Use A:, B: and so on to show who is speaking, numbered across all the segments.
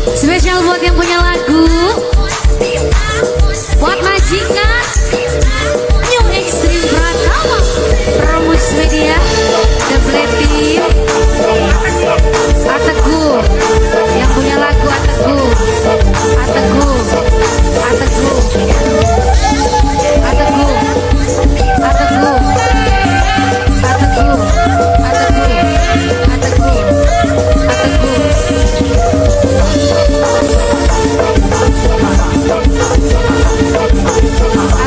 A: Spesial buat yang punya lagu, buat majikan New Extreme Pratama, Promus Media, The Black Team, Ateguh. Yang punya lagu Ateguh, Ateguh, Ateguh, Ateguh, Ateguh, Ateguh, Ateguh, Ateguh, Ateguh.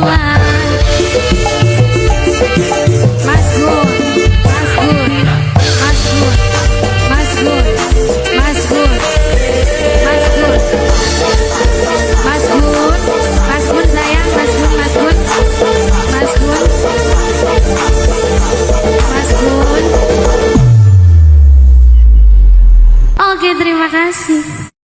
A: pulang. Mas Gun, Mas Gun, Mas Gun, Mas Gun, Mas Gun, Mas Gun, Mas Gun, Mas Gun sayang, Mas Gun, Mas Gun, Mas Gun, Mas Gun. Oke, terima kasih.